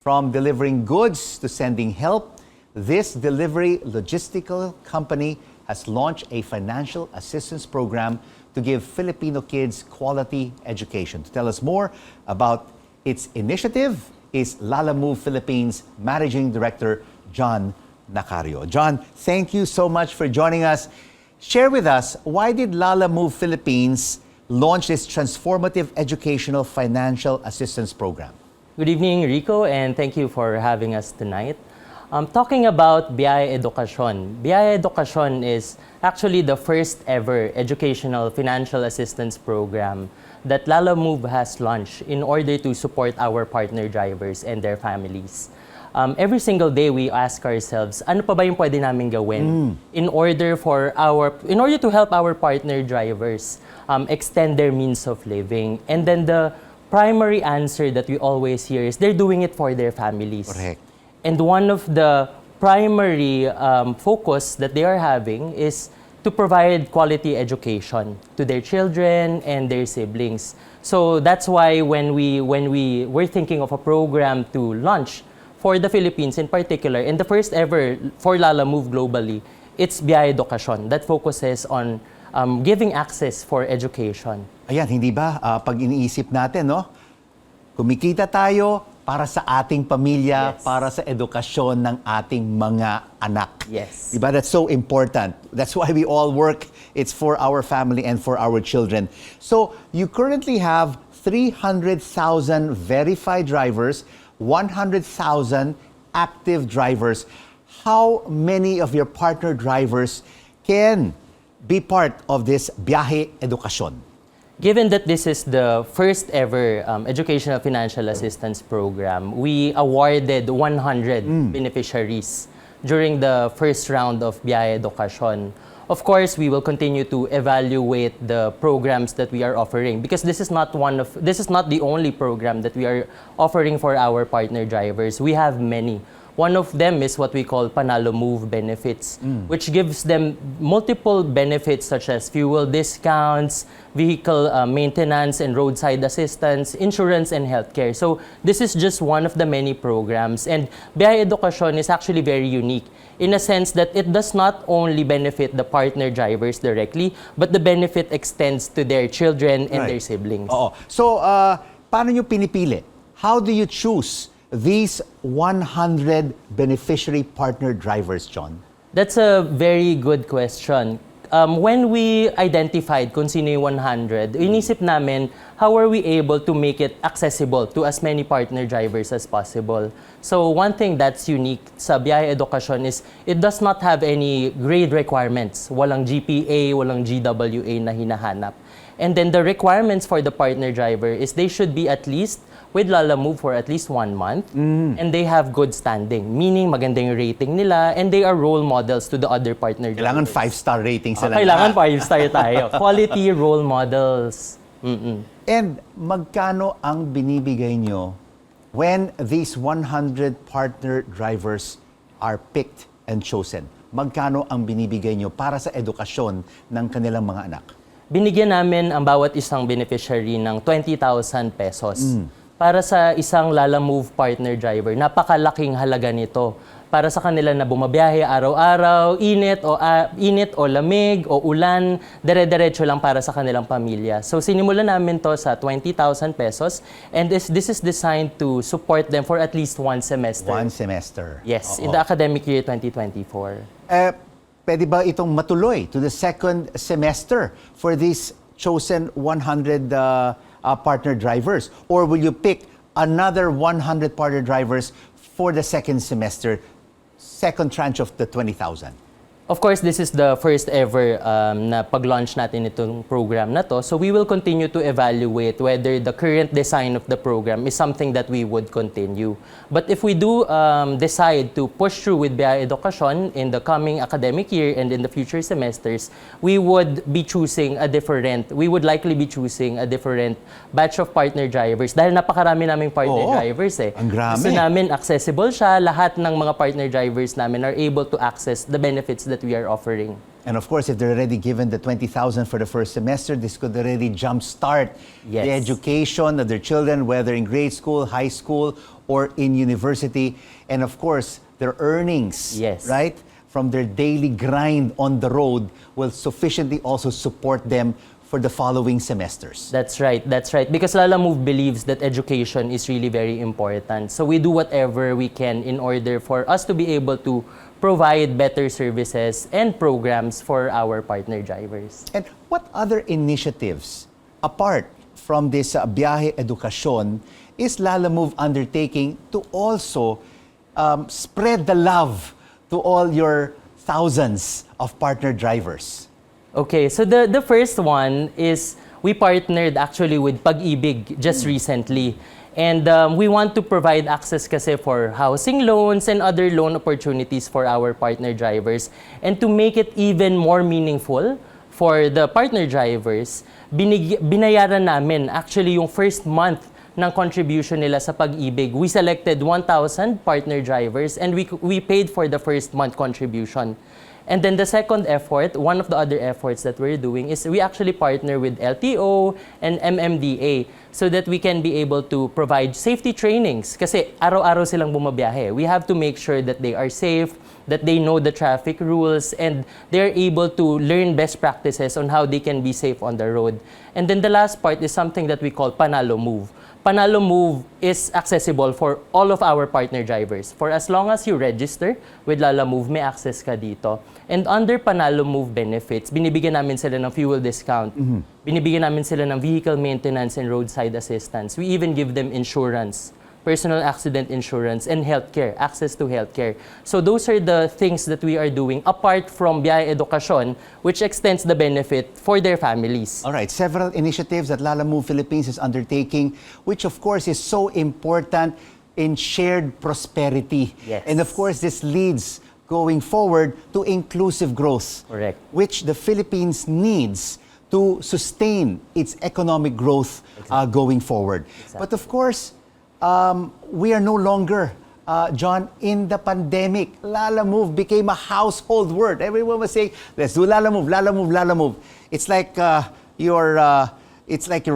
From delivering goods to sending help, this delivery logistical company has launched a financial assistance program to give Filipino kids quality education. To tell us more about its initiative is Lalamove Philippines Managing Director Djon Nacario. Djon, thank you so much for joining us. Share with us, why did Lalamove Philippines launch this transformative educational financial assistance program? Good evening, Rico, and thank you for having us tonight. Talking about Biyaya Edukasyon. Biyaya Edukasyon is actually the first ever educational financial assistance program that Lalamove has launched in order to support our partner drivers and their families. Every single day we ask ourselves, ano pa ba yung pwede namin gawin in order to help our partner drivers extend their means of living. And then the primary answer that we always hear is they're doing it for their families. Correct. And one of the primary focus that they are having is to provide quality education to their children and their siblings. So that's why when we were thinking of a program to launch for the Philippines in particular, and the first ever for Lalamove globally, it's Biyaya Edukasyon that focuses on giving access for education. Ayan, hindi ba pag iniisip natin, no? Kumikita tayo para sa ating pamilya, Yes. para sa edukasyon ng ating mga anak. Yes. Diba? That's so important. That's why we all work. It's for our family and for our children. So, you currently have 300,000 verified drivers, 100,000 active drivers. How many of your partner drivers can be part of this Biyahe Edukasyon? Given that this is the first ever educational financial assistance program, we awarded 100 beneficiaries during the first round of Biyaya Edukasyon. Of course, we will continue to evaluate the programs that we are offering because this is not the only program that we are offering for our partner drivers. We have many. One of them is what we call Panalo Move benefits, which gives them multiple benefits such as fuel discounts, vehicle maintenance and roadside assistance, insurance and healthcare. So this is just one of the many programs. And Biyaya Edukasyon is actually very unique in a sense that it does not only benefit the partner drivers directly, but the benefit extends to their children and their siblings. Oo. So, paano nyo pinipili? How do you choose these 100 beneficiary partner drivers, Djon? That's a very good question. When we identified kung sino yung 100, inisip namin, how are we able to make it accessible to as many partner drivers as possible? So one thing that's unique sa Biyaya Edukasyon is it does not have any grade requirements. Walang GPA, walang GWA na hinahanap. And then the requirements for the partner driver is they should be at least with Lalamove for at least 1 month, and they have good standing, meaning magandang rating nila, and they are role models to the other partner Kailangan drivers. 5-star rating sila. Kailangan 5-star tayo. Quality role models. And magkano ang binibigay nyo when these 100 partner drivers are picked and chosen? Magkano ang binibigay nyo para sa edukasyon ng kanilang mga anak? Binigyan namin ang bawat isang beneficiary ng 20,000 pesos. Para sa isang Lalamove partner driver, napakalaking halaga nito. Para sa kanila na bumabiyahe araw-araw, init o lamig o ulan, dire-diretso lang para sa kanilang pamilya. So sinimulan namin to sa 20,000 pesos and this is designed to support them for at least 1 semester. 1 semester. Yes, in the academic year 2024. Pwede ba itong matuloy to the second semester for these chosen 100 partner drivers? Or will you pick another 100 partner drivers for the second semester, second tranche of the 20,000? Of course, this is the first ever na pag-launch natin itong program na to. So we will continue to evaluate whether the current design of the program is something that we would continue. But if we do decide to push through with Biyaya Edukasyon in the coming academic year and in the future semesters, we would likely be choosing a different batch of partner drivers. Dahil napakarami naming partner drivers eh. Ang grami. Gusto namin accessible siya. Lahat ng mga partner drivers namin are able to access the benefits that we are offering. And of course, if they're already given the 20,000 for the first semester, this could already jumpstart Yes. the education of their children, whether in grade school, high school, or in university. And of course, their earnings, Yes. right, from their daily grind on the road will sufficiently also support them for the following semesters. That's right. Because Lalamove believes that education is really very important. So we do whatever we can in order for us to be able to provide better services and programs for our partner drivers. And what other initiatives, apart from this Biyahe Edukasyon, is Lalamove undertaking to also spread the love to all your thousands of partner drivers? Okay, so the first one is we partnered actually with Pag-ibig just recently. And we want to provide access kasi for housing loans and other loan opportunities for our partner drivers. And to make it even more meaningful for the partner drivers, binayaran namin actually yung first month ng contribution nila sa Pag-ibig. We selected 1,000 partner drivers and we paid for the first month contribution. And then the second effort, one of the other efforts that we're doing is we actually partner with LTO and MMDA so that we can be able to provide safety trainings. Kasi araw-araw silang bumabiyahe. We have to make sure that they are safe, that they know the traffic rules, and they're able to learn best practices on how they can be safe on the road. And then the last part is something that we call Panalo Move. Panalo Move is accessible for all of our partner drivers. For as long as you register with Lalamove, may access ka dito. And under Panalo Move benefits, binibigyan namin sila ng fuel discount. Binibigyan namin sila ng vehicle maintenance and roadside assistance. We even give them insurance, personal accident insurance, and healthcare, access to healthcare. So those are the things that we are doing apart from Biyahe Edukasyon, which extends the benefit for their families. All right, several initiatives that Lalamove Philippines is undertaking, which of course is so important in shared prosperity. Yes. And of course, this leads going forward to inclusive growth, Correct. which the Philippines needs to sustain its economic growth going forward. But of course, we are no longer, John, in the pandemic. Lalamove became a household word. Everyone was saying, let's do Lalamove, Lalamove, Lalamove. It's like your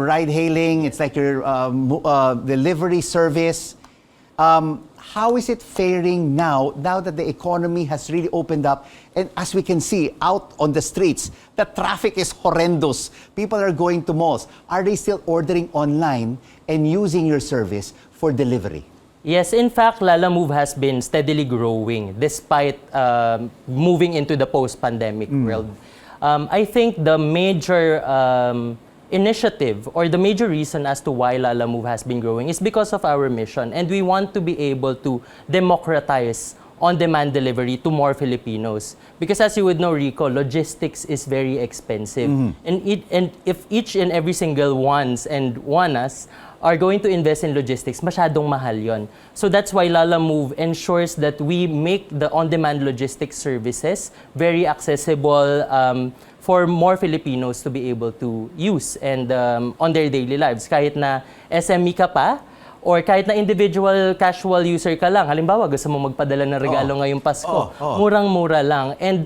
ride-hailing, it's like your delivery service. How is it faring now that the economy has really opened up? And as we can see out on the streets, the traffic is horrendous. People are going to malls. Are they still ordering online and using your service for delivery? Yes, in fact, Lalamove has been steadily growing despite moving into the post-pandemic world. I think the major initiative or the major reason as to why Lalamove has been growing is because of our mission, and we want to be able to democratize on-demand delivery to more Filipinos. Because as you would know, Rico, logistics is very expensive. And if each and every single ones are going to invest in logistics, masyadong mahal yon. So that's why Lalamove ensures that we make the on-demand logistics services very accessible for more Filipinos to be able to use and on their daily lives. Kahit na SME ka pa, or kahit na individual casual user ka lang, halimbawa gusto mo magpadala ng regalo ngayong Pasko, murang-mura lang. And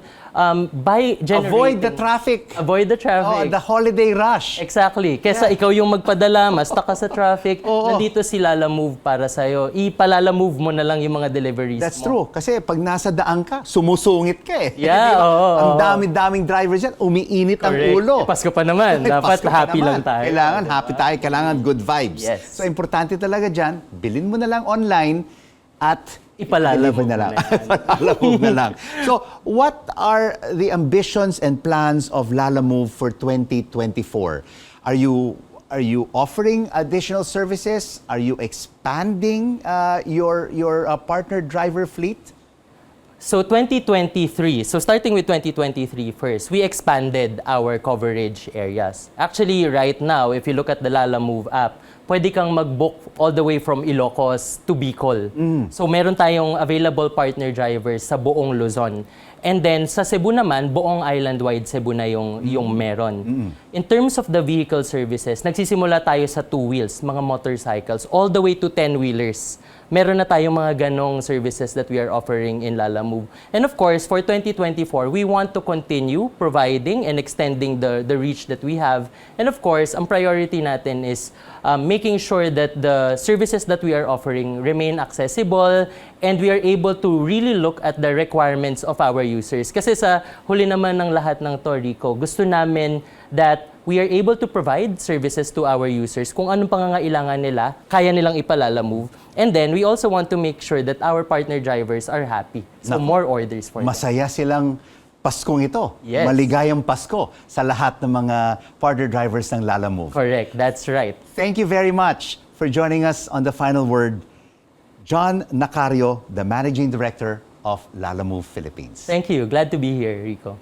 by generating... Avoid the traffic. Avoid the traffic. The holiday rush. Exactly. Kesa ikaw yung magpadala, mas ka sa traffic, nandito si Lalamove para sa'yo. Ipalalamove mo na lang yung mga deliveries That's mo. true. Kasi pag nasa daan ka, sumusungit ka eh. Yeah, Ang dami-daming drivers yan, umiinit ang ulo. Pasko pa naman. Dapat Pasko pa happy naman. lang tayo. Kailangan happy tayo, kailangan good vibes. Yes. So importante talaga dyan, bilhin mo na lang online at Ipalalamove na lang. Ipalalamove na lang. So, what are the ambitions and plans of Lalamove for 2024? Are you offering additional services? Are you expanding your partner driver fleet? So 2023, so starting with 2023 first, we expanded our coverage areas. Actually, right now, if you look at the Lalamove app, pwede kang mag-book all the way from Ilocos to Bicol. So meron tayong available partner drivers sa buong Luzon. And then sa Cebu naman, buong island-wide Cebu na yung meron. In terms of the vehicle services, nagsisimula tayo sa 2 wheels, mga motorcycles, all the way to 10-wheelers. Meron na tayong mga ganong services that we are offering in Lalamove. And of course, for 2024, we want to continue providing and extending the reach that we have. And of course, ang priority natin is making sure that the services that we are offering remain accessible and we are able to really look at the requirements of our users. Kasi sa huli naman ng lahat ng to, Rico, gusto namin that we are able to provide services to our users kung anong pangangailangan nila, kaya nilang ipalalamove. And then, we also want to make sure that our partner drivers are happy. So, more orders for them. Masaya silang Paskong ito. Yes. Maligayang Pasko sa lahat ng mga partner drivers ng Lalamove. Correct, that's right. Thank you very much for joining us on The Final Word. Djon Nacario, the Managing Director of Lalamove Philippines. Thank you. Glad to be here, Rico.